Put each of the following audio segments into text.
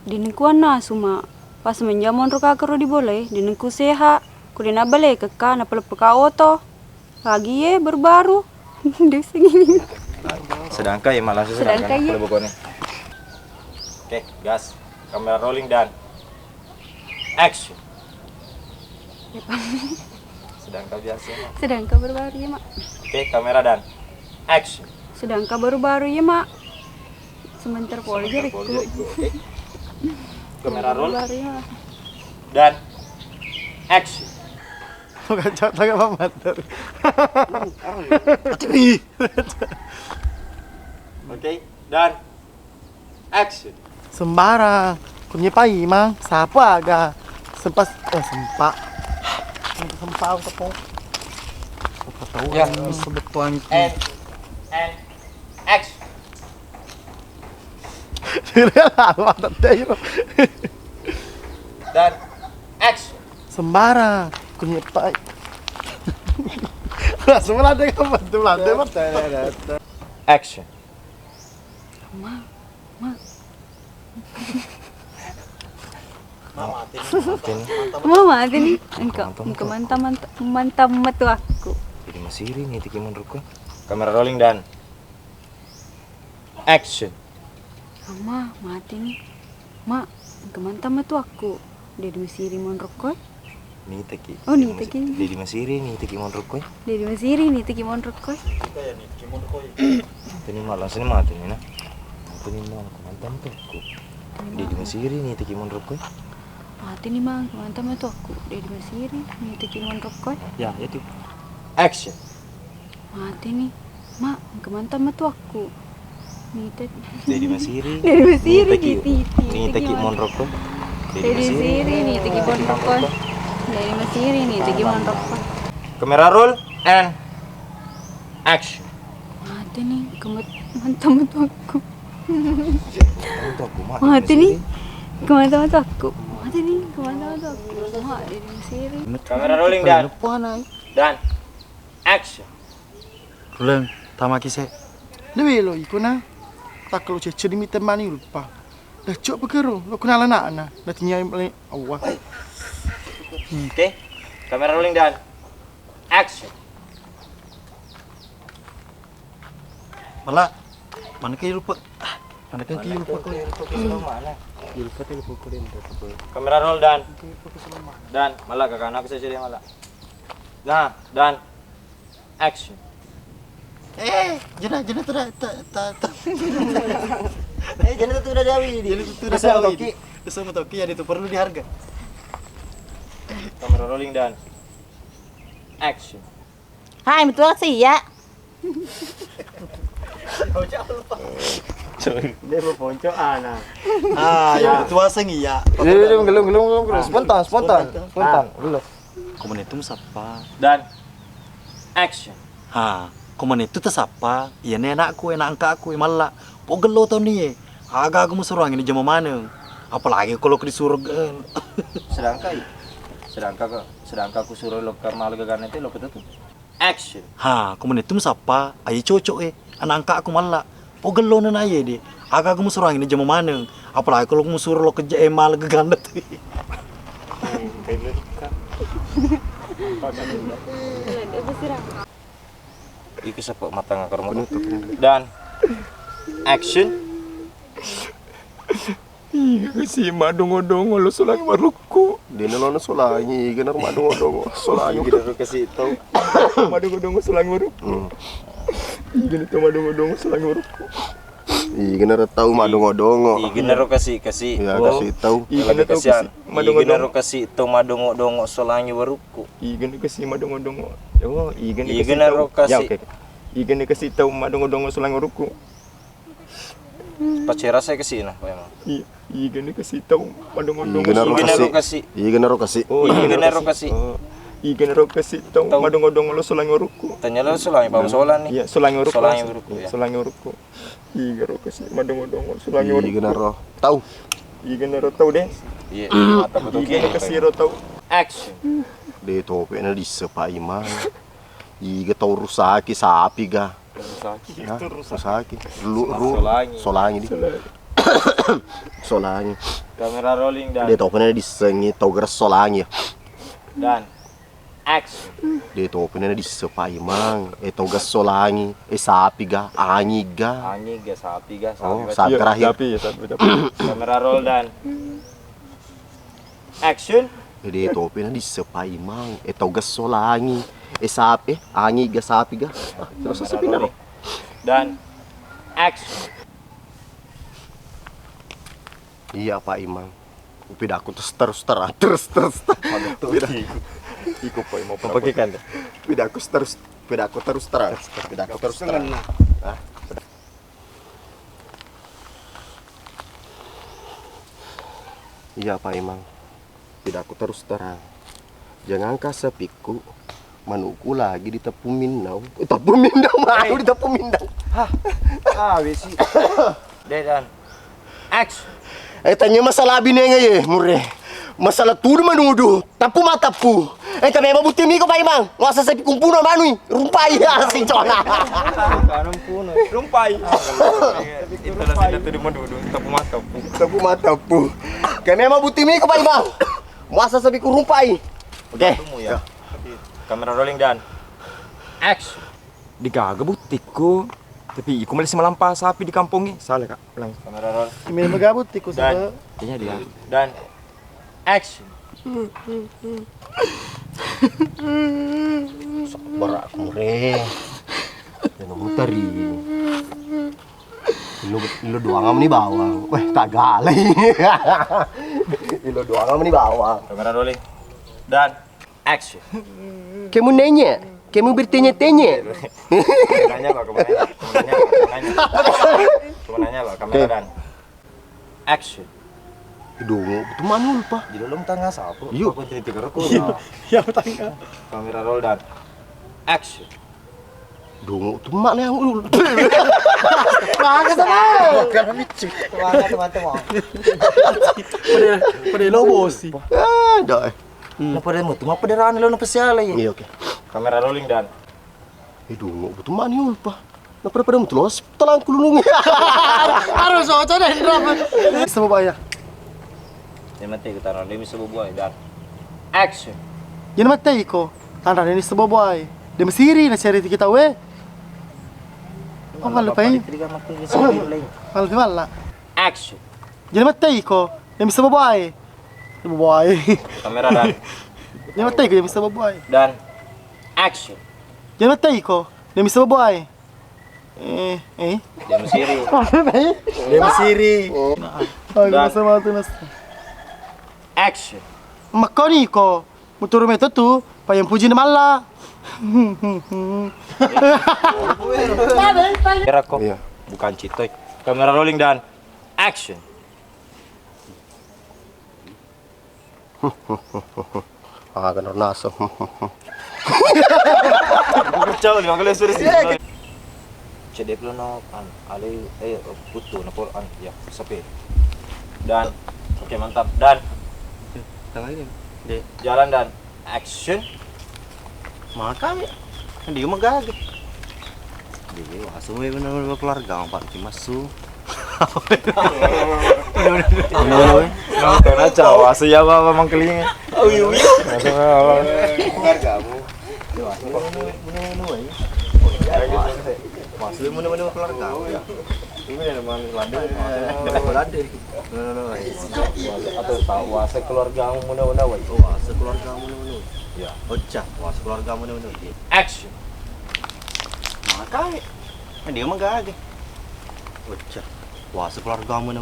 dinengkuan na suma. Pas menjamon roka karo di boleh, dinengku seha. Kudena bale keka na peka oto. Lagi ye baru-baru. Desing. Sedangkan ya malah sedangkan ya. pokoknya. Oke, gas. Kamera rolling dan action. Sedangkan biasa ya, Mak. Sedangkan baru-baru ya, Mak. Oke, kamera dan action. Sedangkan baru-baru ya, Mak. Sebentar poli jariku. Oke. Kamera roll Baru ya, Mak. dan action. Kacau tangan Mamat. Oke, dan action. Sembarang. Kunyipai mang. Siapa aga? Sempat sempak. Sempak tepung. Apa tahu Ya. sebetuan And action. Sudah lama tadi. Dan action. Sembarang. Kunyipai. Semua ada kapan tuh lantai Action. Mama ini engkau mantap matu aku. Jadi masih nih tiki menurut gua. Kamera rolling dan action. Mama mati nih. Ma, engkau mantap matu aku. Dari Mesiri monrokoi. Nih tiki. Oh, nih tiki. Jadi masih nih tiki menurut gua. Dari Mesiri nih tiki monrokoi. Ini malah sini mati nih nah. Aku nih mau mantap tuh aku. Jadi masih nih tiki menurut gua. Mati nih mang, mantap matu aku. Dari Mesiri nih tiki monrokoi. Ya, itu. Action. Mati nih. Ma, engkau mantap matu aku. Nih tiki. Jadi masih Dari Mesiri nih Nih tiki menurut gua. Dari Mesiri nih tiki monrokoi. Dari Mesiri nih tiki monrokoi. Kamera roll and action. Mati nih, mantap matu aku. Untuk aku Mati nih, mantap matu aku. Mati nih, mantap matu aku. Ma, dari Mesiri. Kamera rolling dan action. Rulang, tamaki se. Lewe lo ikuna. Tak kalau cece di mitem mani lupa. Dah cok bekeru, lo kenal anak. Dah tinggal balik awak. Oke. Kamera rolling dan action. Malah, mana kayak lupa. Mana kayak lupa kau. Kamera roll dan malah kakak anak saya jadi malah. Nah, dan action. Jenah tu dah tak. Jangan itu udah Dewi. Itu dah sawi. Sama toki ya itu perlu diharga. Kamera rolling dan action. Hai, betul sih ya. Dia mau ponco anak. Ya tua sengi ya. Gelung. Spontan. Belum. Komen itu siapa? Dan action. Komen itu siapa? Iya nih anakku, anak angkatku, malah. Pogel lo tau nih. Agak aku musuh ini jam mana? Apalagi kalau disuruh Sedangkan aku suruh lo ke malu gagan itu lo ketutup. Action. Komen itu siapa? Ayo cocok anak angkatku malah. Pogel lo nana aja deh. Agak aku musuh ini jam mana? Apalagi kalau aku suruh lo ke malu gagan itu. Iki sepok mata ngakar mo. Dan action. Si madongo-dongo lo sulang maruku. Di nalona solangi, genar madongo-dongo solangi. Kita kasih tahu. Madongo-dongo sulang maruku. Ganito madongo-dongo sulang maruku. Genar tahu madongo-dongo. Ginaro kasih. Ya kasih tahu. Kasihan. Ginaro kasih tahu madongo-dongo solangi waruku. Ganito kasi madongo-dongo. Oh, Ginaro kasih. Ya oke. Ganito kasi tahu madongo-dongo sulang maruku. Pacera saya kasih nah, Pak Emang. Ganito kasi tahu madongo-dongo. Ginaro kasih. Ginaro kasih. Oh, Ginaro kasih. Ganito kasi tahu madongo-dongo lo sulang maruku. Tanya lo solangi, Pak Solan nih. Iya, sulang maruku. Solangi waruku ya. Sulang maruku. Ganito kasi madongo-dongo sulang maruku. Genaro tahu. Ganito tahu deh. Iya, mata betul Ganito kasi ro tahu. Action. De tope na disepai man. Tahu rusaki sapi ga. Rusaki. Solangi di. Solangi. Kamera rolling dan. Dia tahu pernah disengi tahu gersolangi. Dan action. Dia tahu pernah disepai mang. Tahu gersolangi. Sapi ga, angi ga. Anjing ga sapi ga Oh, sapi. saat terakhir. Kamera roll dan action. Dia tahu pernah disepai mang. Tahu gersolangi. Sapi, angi ga sapi ga. Terus Kamera sapi rolling. Dan action. Iya Pak Imang. Upida aku terus. Iko pa mo pa. Papagikan. Upida aku terus terang. Upida aku terus terang. Hah? Iya Pak Imang. Upida aku terus terang. Jangan kasepiku manuku lagi di Tepu Mindau. Tepu Mindau mau di Tepu Mindau. Besi. Dan action. Tanya masalah abine ngaye, mure. Masalah tudo manudo, tapu matapu. Kami mau buti mi ko Pak Imang. Wasa sa kumpuno manui, rumpai asing cona. Kanam puno. Rumpai. Itu lah sila tuh madudu. Tapu matapu. Kami mau buti mi ko Pak Imang. Wasa sa ku rumpai. Oke. Ya. Kamera rolling dan action. Di gaga butikku. Tapi iku masih melampa sapi di kampung ini. Salah kak. Ulang. Kamera roll Kami magabot tiku dan sa Kayaknya dia. dan action. Berak mure. Jangan mutari. Lo doang nih bawang. Weh, kagak lagi. Lo doang nih bawang. Kamera rolling dan action. Kamu nanya, kamu bertanya-tanya. Nanya Pak, Cuma nanya Pak, kamera dan action. Dongo, itu manul Pak. Jadi lo tengah sapu. Yuk. Aku jadi tiga rekor. ya tangga. Kamera roll dan action. Dongo, itu mak yang ulul. Pada lobo sih. Ada. Pada mo, tuma pada rani lo napasiala ya. Iya oke. Kamera rolling dan Dongo, itu mak ni ulul Pak. Nah pada mutu lo hospitalan kulunung. Harus ojo deh drama. Semua bayar. yang mati kita rolling bisa buat dan action. Yan matay ko. Tanda ni sa boboy. De masiri na charity kita we. Oh malo pa yun. Malo pa wala. Action. Yan matay ko. De sa boboy. Sa boboy. Kamera dan Yan matay ko de sa boboy. dan action. Yan matay ko. De sa boboy. Dia mesiri. De masiri. Ay, Dan- masama ito na. Action. Makoni ko. Muturo meto tu. Payang puji na mala. Kira kok Iya. bukan citoy. Kamera rolling dan action. Ah, kan naso. Kacau nih, kalau sudah sih. Cedek lo no an ali putu na por an ya sapi. Dan oke mantap dan jalan dan action. Maka dia magag. Dia waso may benar keluarga Pak Kimasu. Nonton aja. Wasa ya apa mangkeling. Oh iya. Keluarga mu. Wasa mana keluarga. Ini memang lade. Lade. Atau tahu wasa keluarga mana wai. Wasa keluarga mu. Ya. Ocak, wasa keluarga mu. Action. Maka dia magag. Ocak, wasa keluarga mu.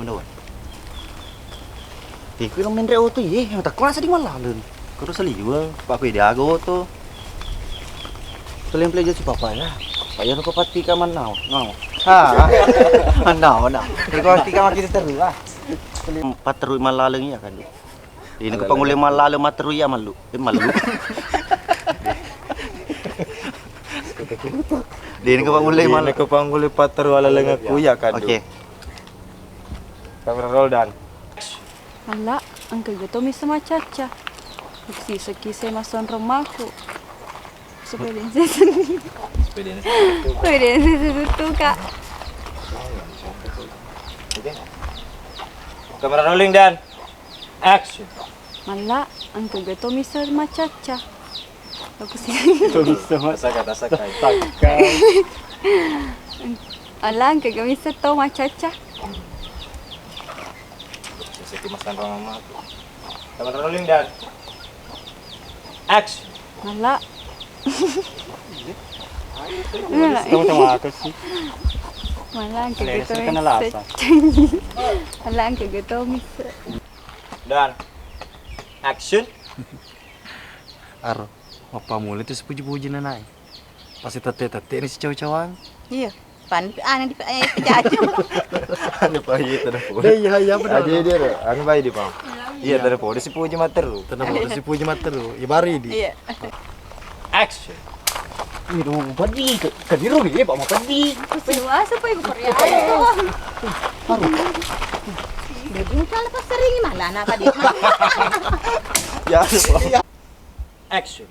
Tiku lang mendre auto ye, tak kelas di malalun. Karo saliwa, papi dia ago to. Kalian pelajar si papa ya. Saya nak pati ka man now. Ha. Now. Ikaw pati ka man kita terus ah. Empat terus malalung ya kan. Ini ke panguli malalung matru ya malu. Malu. Ini ke panguli malu. Ini ke panggul patar wala lang aku ya kan. Oke. Kamera roll dan Ala, ang kagato mi sama chacha. Nagsisakisay mason rumahku. So, pwede sa kak. Kamera rolling dan Action. Mala, ang kagato Mr. Machacha. Ako si Tasaka. Ala, ang kaga Mr. To Machacha. Sisi masan mama aku. Kamera rolling dan. Action. Mala. Tama ako sih. Mala, ang kagato Lesa ka na lasa. Mala, ang kagato Mr. Dan. Action. Aro, apa mulai itu sepuji-puji nanai. Pasti tete-tete ini si cowok-cowokan. Iya. Pan di pejajo. Ano pa iya tada po. Iya benar. Aja dia. Ano ba di pa? Iya tada po. Di si puji materu. Tenang si puji materu. Ibari di. Iya. Action. Itu padi kadiru nih, Pak mau padi. Sinuasa pa yung Korea. Jadi kalau pas sering malah anak dia mah. Ya. Action.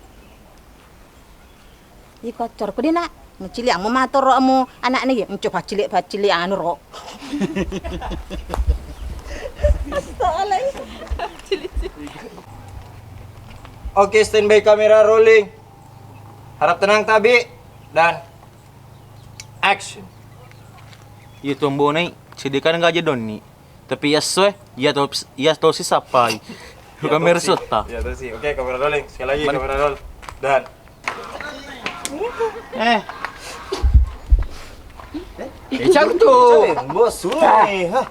Ih kotor ko din nak. Ngecili ang mamator mo anak ni coba cilik anu ro. Oke, standby kamera rolling. Harap tenang tabi dan action. Iya tombo nih, sedekan nggak aja doni. Tapi ya soe, ya to si sapai. Kamera sota. Ya terus sih. Oke, kamera rolling. Sekali lagi kamera roll. Dan Cak tuh. bos sunai. Hah.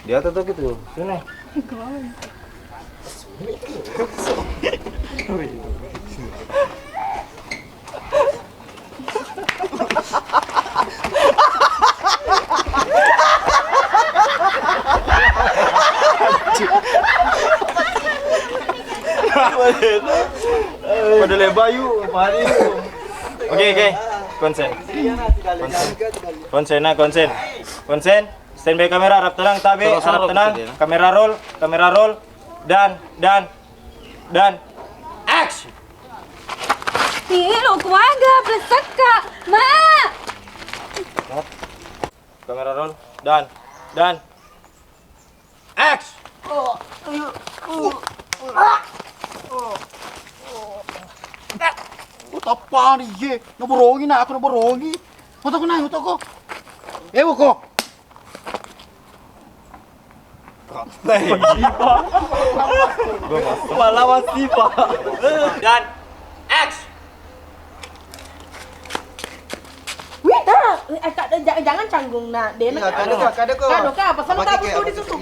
Dia tuh gitu. Sunai. Pada lebayu, pari. Oke. Konsen. Konsen. Standby kamera, harap tenang, tabe, Terus harap harap tenang. gitu ya. Kamera roll. Dan action. Lo kumaga, blesak ka. Ma! Kamera roll. Dan action. Apa nih ye? Naborongi na ako naborongi. Mata ko. Ewo ko. Pahlawan Sipa. Dan action. Wih, jangan canggung nak. Dia nak kado ka apa sama ka betul disusup.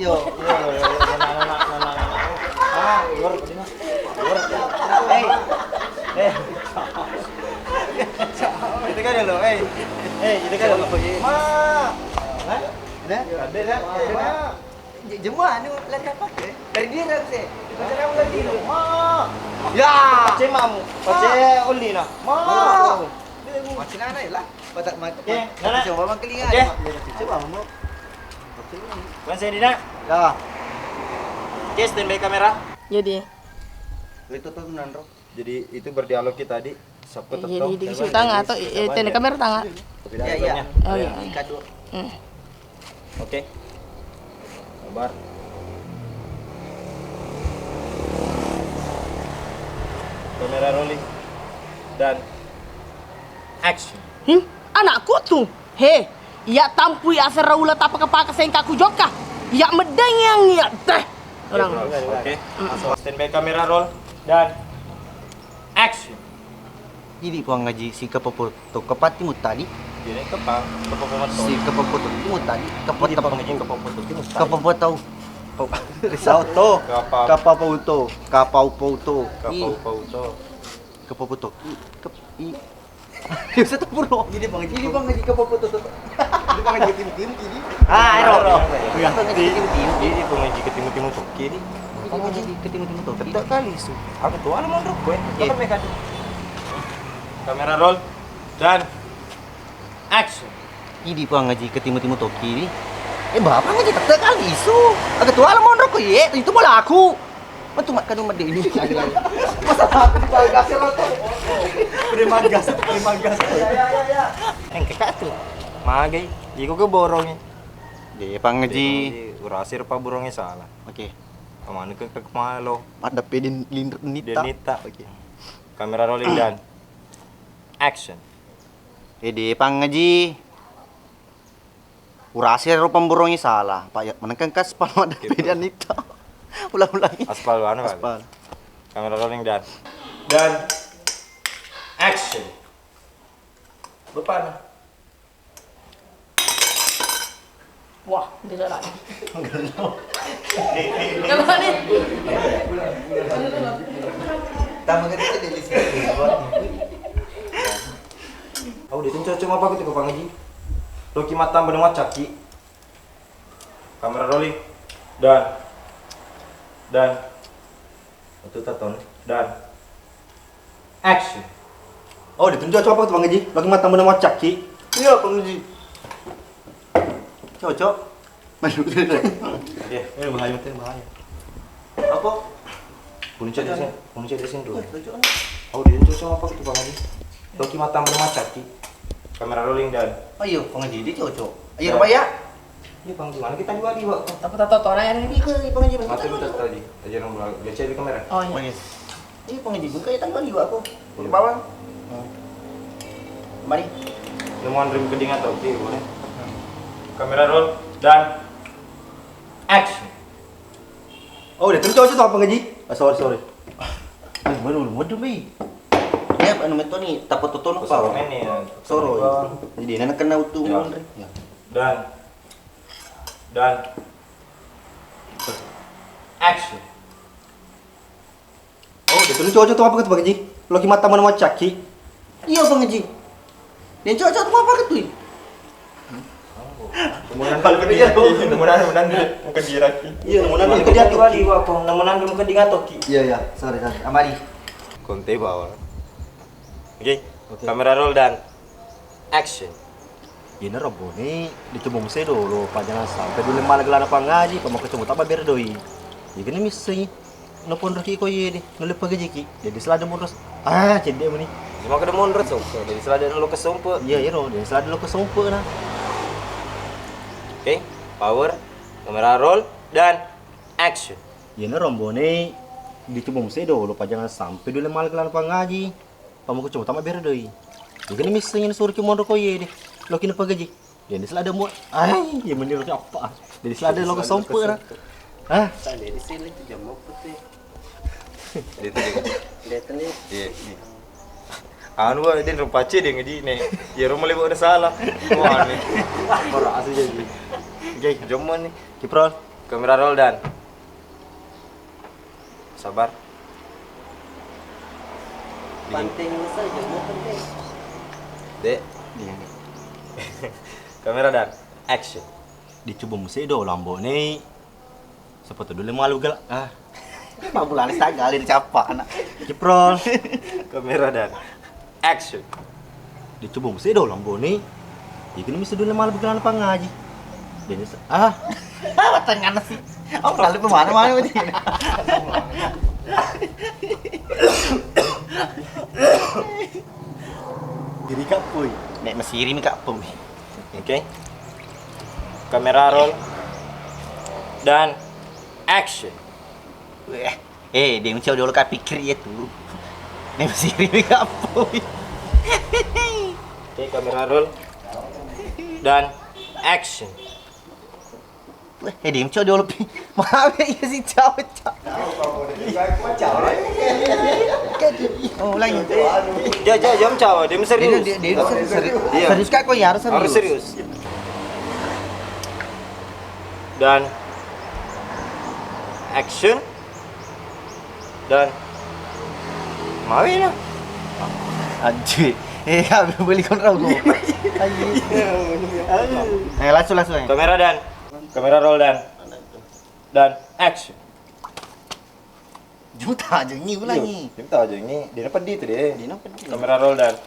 Itu kan lo, itu kan lo. Jemua anu lancar pakai. Dari dia dah se. Macam kamu lagi lo. Ya, pace mamu, pace uli na. Macam mana lah? Patak mati. Okey, Nana. Coba bang kelingan. Okey. Coba mau. Konsen Dina. Dah. Oke, standby kamera. Jadi, Itu tuh nandro. Jadi itu berdialog kita tadi. Siapa jadi di tanga atau tene kamera tanga. Ya. Oh iya. Kado. Oke. Sabar. Kamera rolling. Dan action. Anakku tuh. He, ya tampui asal raula tapa kepaka sengkaku joka. Ya medeng yang ya teh. Orang. Oke. Standby kamera roll dan action. Jadi puang ngaji si kapopoto kapatimu tadi. Jadi kepang, kepopoto. Si kapopoto timu tadi. Jadi pengaji kepopoto itu Kapopoto. Risauto. Kapau. Kapauto. Kapaupoto. Kapau-pauto. Kapopoto. Satu puro. Ini bang ngaji kapauto tuh. Ini bang ngaji tim ini. Ah, ero. Jadi pengaji ke timu-timu tuh. Kiri. Ngaji ketemu tuh. Tidak kali su. Aku tuh anu mondok gue. Apa mereka? Kamera roll dan action. Jadi puang ngaji ketemu toki ini. Bapak ngaji tak kali isu. Agak tua lah mondok ye, itu malah aku. Mantu mak kanu made ini. Masa aku dibagas lo tuh. Primagas. Ya. Yang kakak tuh. Magai. Iko ke borongnya. Di pangaji. Urasir pa burungnya salah. Oke. Kamana ke malo. Ada pedin nita. Denita. Oke. Kamera rolling dan action. Di pangaji. Urasir ro pamburongnya salah. Pak ya menekan kas pal ada pedin nita. Ulang-ulangi. Aspal mana Pak? Aspal. Kamera rolling dan action. Depan. Wah, dia jalan. Kenapa nih? Tama ka dito dili sila. Aku ditin cocok apa gitu ke Pangaji. Loki matam benua caki. Kamera rolling dan itu taton dan action. Oh, ditunjuk apa tuh Bang Haji? Lagi mata menama caki. Iya, Bang Haji. Cocok. Masuk dulu. Ya, ini bahaya Apa? Punca di sini dulu. Cocok. Aku ditin cocok apa gitu Pangaji. Loki matam benua caki. Kamera rolling dan Ayo, Bang Haji, dia cocok. Ayo, Pak ya. ini Bang gimana kita jual di Pak? Tapi tato orang ini. Iya, Bang Haji. Mati kita tadi. Aja nomor baca di kamera. Oh iya. Iya, Bang Haji, bukan ya tanggal juga aku. Di bawah. Mari. Nemuan rim keding atau oke boleh. Kamera roll dan action. Oh, dia cocok tuh Bang Haji. Sorry. Baru mudah nih. Ya, anu meto nih, tapot totono pa. Pesawat ini ya. Soro. Jadi nana kena utuh Ya. Andre. Ya. Dan action. Oh, dia cocok tuh apa tuh Bang Haji? Lagi mata menama caki. Iya, Bang Haji. Dia cocok tuh apa tuh? Mudah-mudahan muka diraki. Iya, mau nanya Nanti ke dia kita tuh. jual di Pak. Nemuan rim keding atau ki. Iya, sorry. Amari. Konte bawah. Oke. Kamera roll dan action. Ini robo nih dicoba mesti dulu, jangan sampai dulu malah gelar apa ngaji, mau kecuma tak ber doi. Jadi ini mesti nelfon Rocky ko ye, nelfon ke Jiki. Jadi selada murus. Jadi ini. Cuma kada mundur tuh. Jadi selada lo kesumpe. Iya, jadi selada lo kesumpe nah. Oke. Power. Kamera roll dan action. Ini rombo nih dicoba mesti dulu, jangan sampai dulu malah gelar apa ngaji, mau kecuma tak ber doi. Jadi ini mesti suruh cuma ko ye deh. Lo kini pagaji. Jadi selada mu. Ya menurut apa? Jadi selada lo kesumpe nah. Tadi di sini tuh jam putih. Itu dia. Lihat nih. Iya. Anu ba din rumpace dia ngaji nih. Ya rumah lebo ada salah. Wah nih. Parah asli jadi. Oke, jomon nih. Kiprol. Kamera roll dan sabar. Penting saja mau penting. Dek, Iya. kamera dan action. Dicoba mesti do lambo nih. Seperti dulu malu gal. Pak bulan galin capa anak. Kiprol. Kamera dan action. Dicoba mesti do lambo nih. Jadi mesti dulu malu galan apa ngaji. Jadi tengah sih. Oh, kali pemana-mana ini. Diri kapoy. Nek mesiri mi kapoy. Oke. Kamera roll dan action. Dia mencoba dulu kak pikir ya tuh. Nek mesiri mi kapoy. Oke, kamera roll dan action. Dia mencoba dulu. Maaf ya si cawet. Oh, lagi. Jam cawa, dia serius. Dia serius. Iya. Serius kak kok ya harus serius. Harus serius. Dan action dan mau ya. Anjir. Habis beli kontrol gua. Langsung. Kamera roll dan action. Juta aja ni ulangi. Dia tahu aja ini dia dapat di itu deh. Dia nampak ni. Kamera roll dan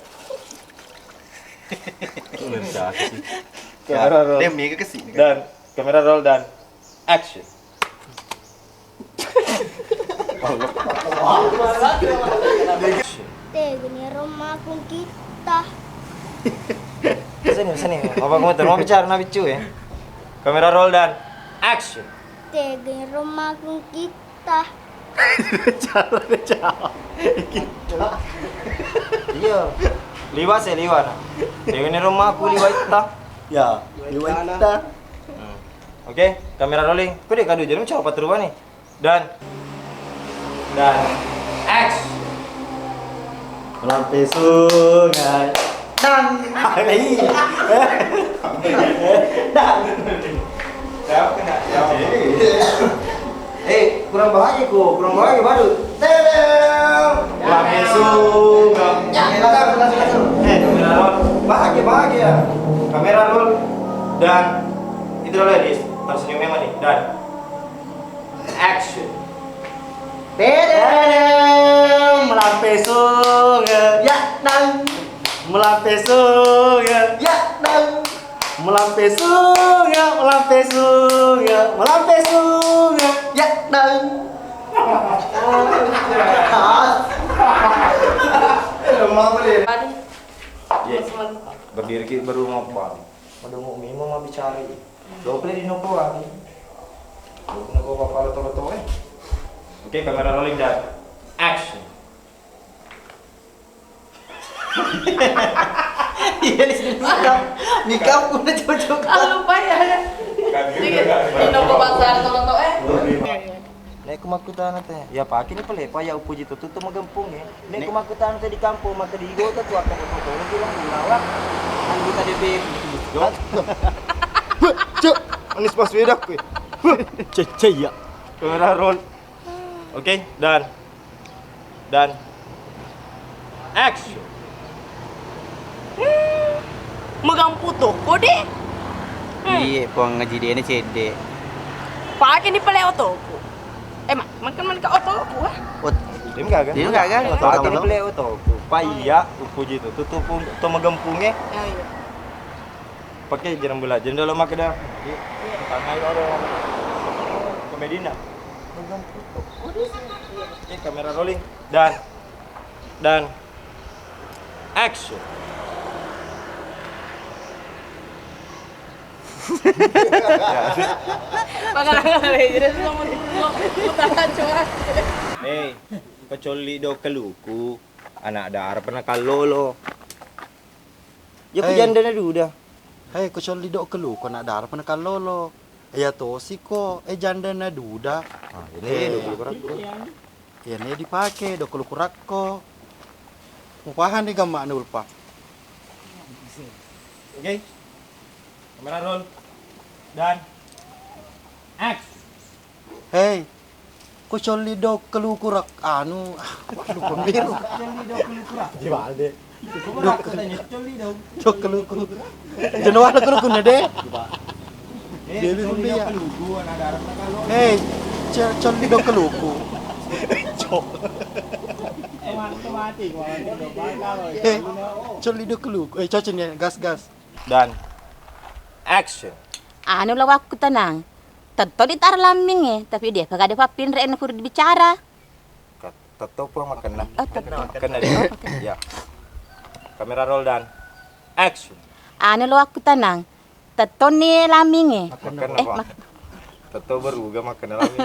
kamera roll Dia mega ke sini. dan kamera roll dan action. Gini rumah pun kita. Sini. Apa kamu mau bicara nabi cu ya? Kamera roll dan action. Teganya rumah kita. Iya. Liwat saya liwat. Ini rumah aku liwat ta. Ya, liwat kita. Oke, kamera rolling. Kau dek kado jadi macam apa terubah nih? Dan action. Melampai sungai. Dan lagi. Siapa kena? Kurang bahagia baru. Melampai sungai. Kamera roll. Bahagia. Kamera roll. Dan itu dulu ya, tersenyum memang nih. Dan action. Melampai sungai. Ya, dan melampai sungai. Ya, dan melampai sungai, melampai sungai, melampai sungai. Ya, dan Berdiri baru ngapa? Udah mau minum mau bicara. Lo play di nopo lagi. Nopo apa lo eh. Oke, kamera rolling dan action. Iya di sini nikah udah cocok. Lupa ya. Ini ke pasar toto Nek kumakutan teh. Ya pak ini pele pa ya upuji tutu magempung ya. Nek kumakutan teh di kampung maka di go tuh akan foto orang bilang gulawa. Kan kita DP go. Cuk, manis pas wedak kowe. cece ya. Kamera roll. Oke, dan action. Megang puto kode. Iya, puang ngaji dia ini CD. Pakai di pele otoku. Makan ka otoku ah. Dim kagak? Dim kagak? Pak ini beli auto. Pak iya, upuji itu. Tutup to magempungnya. Iya. Pakai jarang bola. Jangan dalam makan dah. Tangai orang. Komedina. Oke, kamera rolling dan action. Nih, pecoli do keluku. Anak dar pernah kalolo. Ya Hey. kejanda na duda. Hei, ko coli do kelu ko na dar pa nakalolo. Ya to si ko janda na duda. Ini do kelukurak. Ya ne dipake do kulukurak ko. Mupahan di gamma nul pa. Oke. Kamera roll. Dan action. Hei, ko coli do kelukurak anu. Lu pemiru. Gimana? Do kelukuru. Jenuh na kelukuru na de. Dewi Rumbia. Hei, coli do keluku. Hei, coli do keluku. Cocok nih, gas. Dan action. Anu lah aku tenang. Tentu di tar lambing ya, tapi dia kagak ada papin re kur bicara. Tato pun makan lah. Oh, tato. Makan dari. Ya. Kamera roll dan action. Anu lo aku tenang. Tentu ni lambing ya. Makan apa? Tato baru gak makan lagi.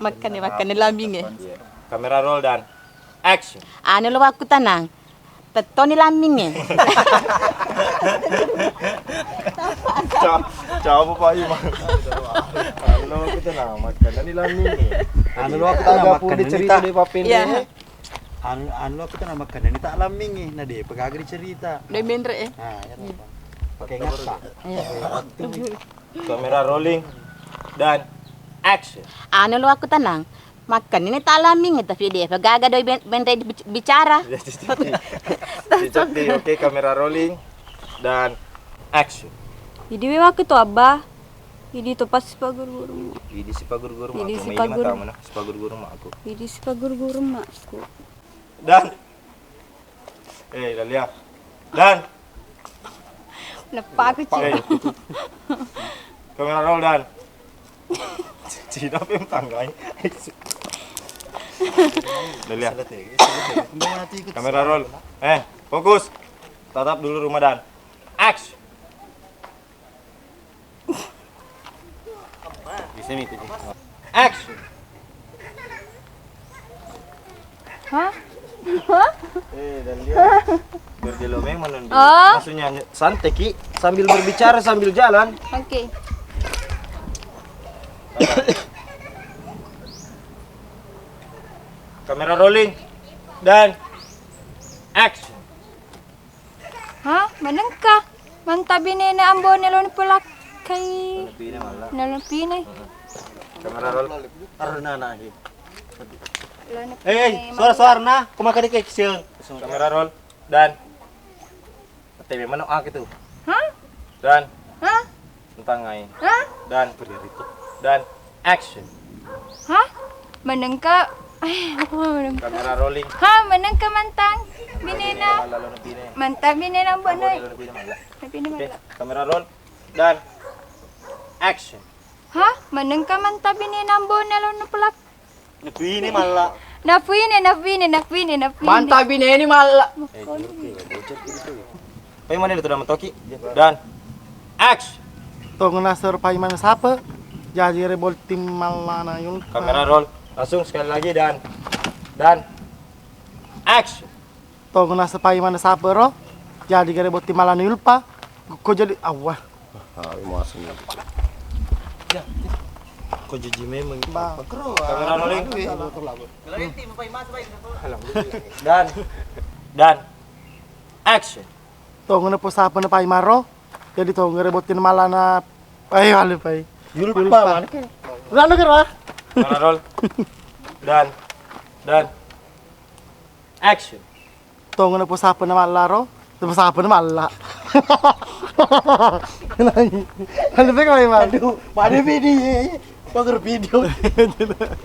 Makan ni lambing ya. Iya. Kamera roll dan action. Anu lo aku tenang. Tentu ni lambing ya. Coba Pak Imam. Halo kita nama makan ini lami nih. Anu lo aku tak makan cerita di papin Iya. Anu lo aku tak makan ini tak laming nih. Nah dia pegagri cerita. Udah bener ya. Nah, ya pakai ngata. Kamera rolling dan action. Anu lo aku tenang. Makan ini tak lambing ya, tapi dia kagak ada bentai bicara. Oke, kamera rolling dan action. Jadi waktu itu abah. Jadi itu pas pagur-guru. Ini si pagur-guru mak Ini aku. si Ini pagur. mata mana? Si pagur-guru mak aku. Jadi si pagur-guru masku. Dan Dalia. Dan Kenapa aku eh, kamera roll dan Cina pem tanggai. Dalia. Kamera roll. Fokus. Tatap dulu rumah dan action. Bisa itu. Action. Hah? Dan dia berjelomeng menunduk. Oh. Maksudnya santai Ki, sambil berbicara sambil jalan. Oke. Kamera rolling dan action. Hah? Manengka? Mantabine na ambon nilon pulak kay Lebih ini malah. nilon pine. Kamera roll. Arna na hi. Lon Suara-suara na, kumakan di kecil. Kamera roll dan TV mana itu. Hah? Dan Hah? tentang ngai. Hah? Dan action. Hah? Manengka? Ay, ako manengka. Kamera rolling. Ha, manengka mantang. Binena. Lalu lebih ini. Mantap binena ambon Boleh na. lebih ini malah. Napine Oke, mala. kamera roll dan action. Ha? Manengka mantap binena ambon nilon pulak. Ini malah. Napine. Mantap ini malah. Pai mana itu nama Toki? Dan action. Tong nasar pai mana sapa? Jadi rebol tim malana yul. Kamera roll. Langsung sekali lagi dan action. Tong nasar pai mana sapa ro? Jadi rebol tim malana yul pa. Kok jadi awah. Ah, mau asli. Kok jiji memang. Bang. Kamera rolling. Dan action. Tong na po sapa na pai maro. Jadi tong rebol tim malana. Ay, wala pai. Yul pa. Rano kira? Kamera roll. Dan action. Tong na po sapa na malaro. Tapos sapa na mala. Ano ba kayo man? Pada video. Pagar video.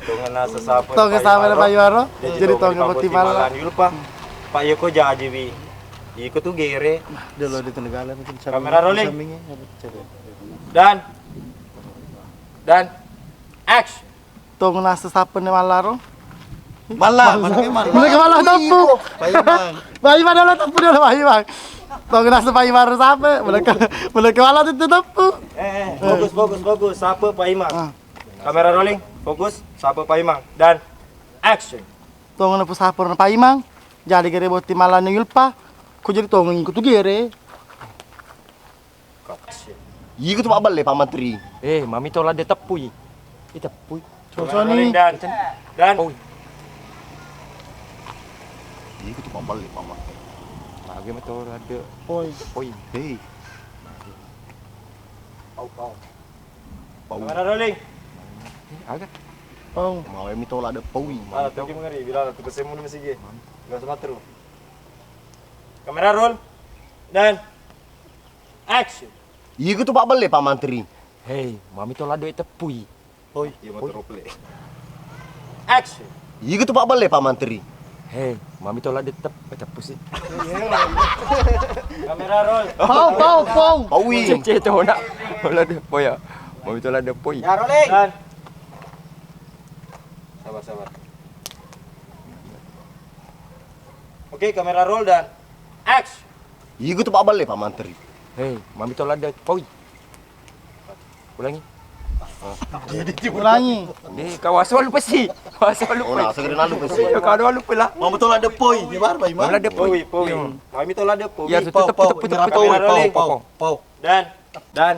Tungan nasa sapo. Tong na sapa na pai maro. Jadi tong na po tim mala. Yulpa. Pak Yoko jadi bi. Iko tuh gere. Dalo dito nagala mungkin sa Kamera rolling. Dan action. Tong nasa sapa na malaro. Malah, mana Mulai kemana tapu? Bayi mana lah tapu dulu bayi bang. Tong nasa bayi baru sapa? Mulai kemana itu tapu? Fokus. Sapo Pak Imang. Ah. Kamera rolling. Fokus. Sapo Pak Imang. Dan action. Tong na po sapa na bayi mang. Jadi gere boti malana yulpa. Kok jadi tong ngikut tuh gere? Iku tuh babal le Pak Menteri. Mami tola de tepui. Tepui. Kamera rolling dan Iku tuh babal le Pak Menteri. Lagi mah tola de. Oi. Hei, Pau. Kamera rolling. Agak. Oh, mau emi tola ada pawi. Ah, tuh gimana ngeri bila tuh kesemu nih masih ge. Enggak sama terus. Kamera roll dan action. Iku tuh babal le Pak Menteri. Hei, mami tola de tepui. Iya mau terus action. Iku tuh babal le Pak Menteri. Hei, mami tola de tepu sih. Kamera roll. pau. Pawi. Cece to nak. Tola de poya. Mami tola de poi. Ya rolling. Dan sabar. Oke, kamera roll dan action. Iku tuh babal le Pak Menteri. Hei, mami tola de poi. Ulangi. Ulangi. Kawasan lupa sih. Kawasan Oh, lupa. nah, segera lalu pesi. Kawasan lupa lah. Mau betul ada poi, di bar Pak Imam. Tola de poi. Powi. Kami tuh ada powi. Ya, tepu. Kamera rolling. Pau. Dan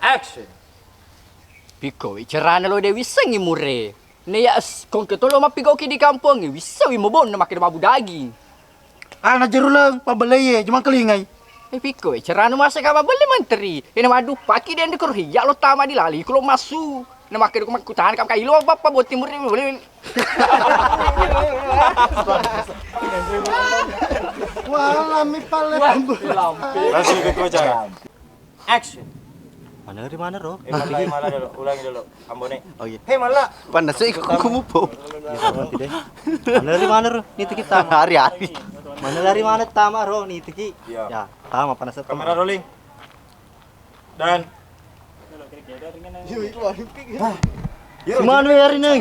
action. Piko, cerana lo de wisang imure. Ne ya kong ketolo mapigaw ki di kampung, wisaw mo bon na makin mabu daging. Ah, najeru lang. Pabalay cuma kelingay. Piko, cerana masa ka mabali menteri. Ina madu paki den de kurhi, ya lo tama di lali, kulo masu. Na makin ko makutahan kam kailo bapa buat timur ni boleh. Wala mi pala. Langsung ke acara. Action. Mana dari mana ro? Malah dulu. Ulangi dulu. Ambone. Oh iya. Hei malah. Panas sih kumupo. Mana dari mana ro? Niti kita hari-hari. Mana dari mana tama ro niti ki? Iya. Ya, tama panas itu. Kamera rolling. Dan Gimana hari nang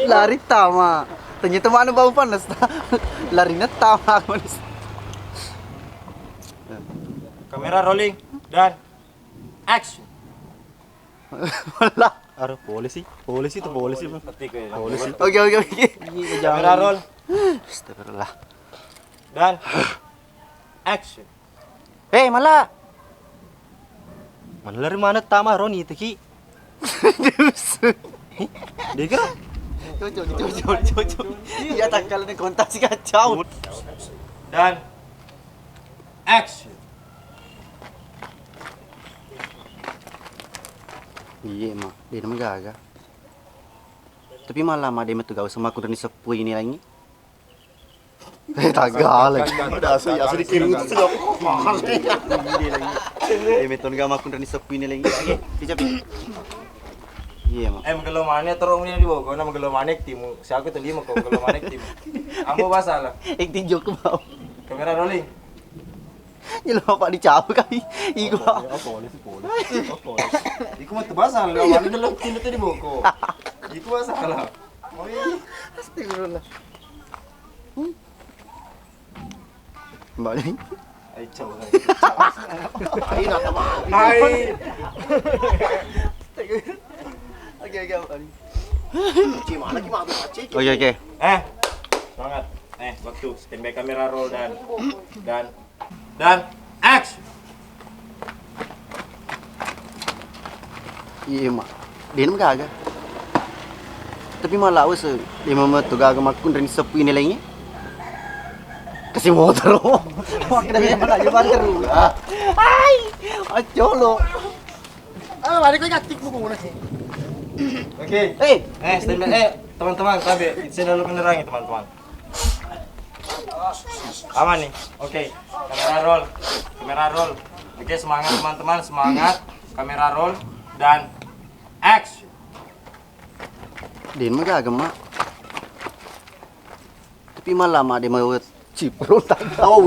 lari tama. Ternyata mana bau panas. Larinya tama panas. kamera rolling dan action. Lah, aduh polisi itu polisi bang. Ketik ya. Polisi. Oke. Kamera roll Astagfirullah. dan action. Malah. Mana dari mana tama Roni itu ki? Dia kira? Coba. Iya tanggal ini kontak sih kacau. Dan action. Iya mak, dia nama gaga. Tapi malah mak dia metu gawe sama aku dari sepuh ini lagi. Tagal lagi. Udah asli dikirim itu sudah mahal. Dia metu gawe aku dari sepuh ini lagi. Dicapi. Iya mak. Magelo maneh terus ini di bawah. Nama magelo maneh timu. Si aku tuh lima kok magelo maneh timu. Ambo masalah. Tinjau ke bawah. Kamera rolling. Nyelo pak dicabut kali. Iku. Polisi. Iku mah tebasal. Lawan delok tindu tadi boko. Iku masalah. Astagfirullah. Mbak ini. Ay cow. Ay nakama. Ay. Oke. Gimana Ci? Oke. Semangat. Waktu standby kamera roll dan action. Iya mak. Dia nama gaga. Tapi malah awas dia mama tu gaga makun dari sepuh ini lagi. Kasih motor. Mak kena mana aja banter. Hai. Acolo. Mari kau nyatik buku mana? Oke. Standby. Teman-teman, sabi, saya lalu penerangi teman-teman. Aman nih. Oke. Kamera roll. Oke, semangat teman-teman, semangat. Kamera roll dan action. Dia mah gaga mak. Tapi malah mak dia mau cipro tak. Oh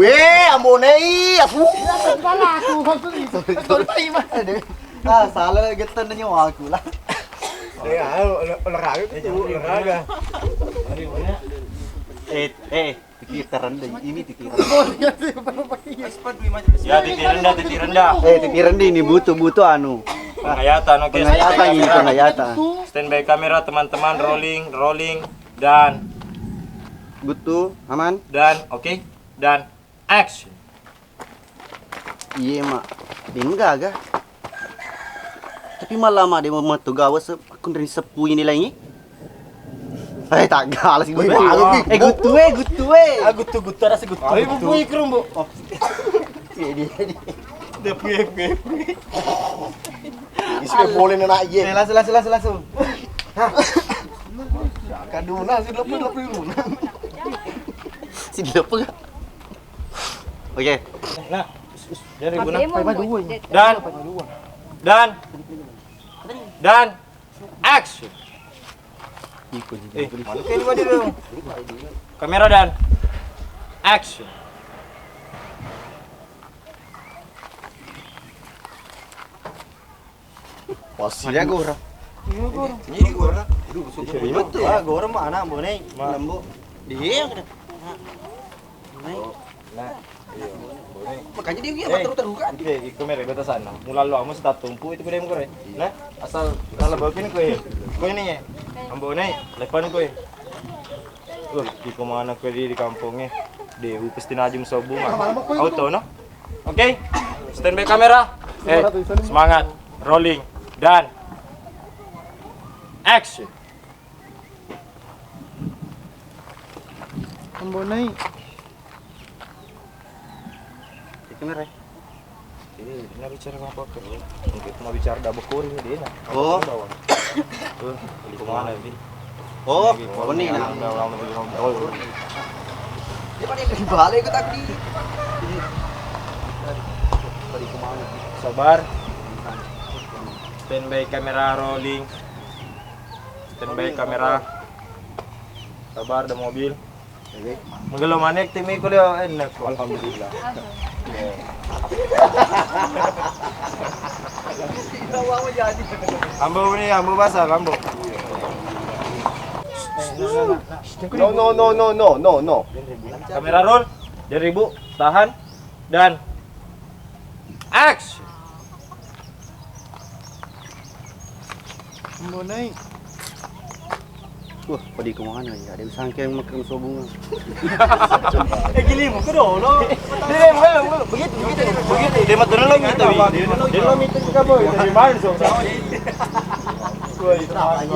ambonei aku. Salah getan nyawa aku lah. Olahraga itu olahraga. Titiran deh, ini titiran. Ya, titik rendah. Titiran deh ini butuh anu. Penghayatan, oke. Penghayatan ini penghayatan. Standby kamera teman-teman, rolling dan Butuh, aman. dan action. Iya mak, dia enggak. Tapi malah mak dia mau metu gawe aku dari sepuh ini lagi. Tak galas gue. Gutu. Aku tuh gutar rasa gutar. Ayo bu ikrum bu. Dia puye. Isi boleh nak ye. Langsung. Kaduna sih lepas dulu. Sini apa? Oke. Nah, dari guna. Dan action. Mana kayak lima dulu. Kamera dan action. Posisinya gora. Ini gua. Betul. Gora mana ambonei? Lembu. Dia kena. Makanya dia terus-terusan. Iku mere beta sana. Mula lu amo sa tumpu itu pwede mo kore. Nah, asal lalabakin ko eh. Ko ini eh. Ambonei, lepan ko eh. Di kumana ko di kampungnya. Di upes tinajum sa bunga. Auto no? Oke. Standby kamera. Semangat. Rolling dan action. Ambonei. Kamera. Ini bicara apa ke? Kita mau bicara double core ini dia. Oh. Di kumana ini? Oh, ini nah. Dia pada yang balik ke tadi. Sabar. Standby kamera rolling. Standby kamera. Sabar ada mobil. Menggelo manek tim ko leo enak alhamdulillah. Ambo basah ambo. No. Kamera roll. Dari Ibu, tahan dan action. Mau naik. Wah, padi ke mana ya? Ada sangka yang makan sobunga. Gili mo ko dolo. Dire mo begitu begitu. Dia mah turun lagi tapi. Dia lo minta ka boy. Dari mana so? Woi, kenapa?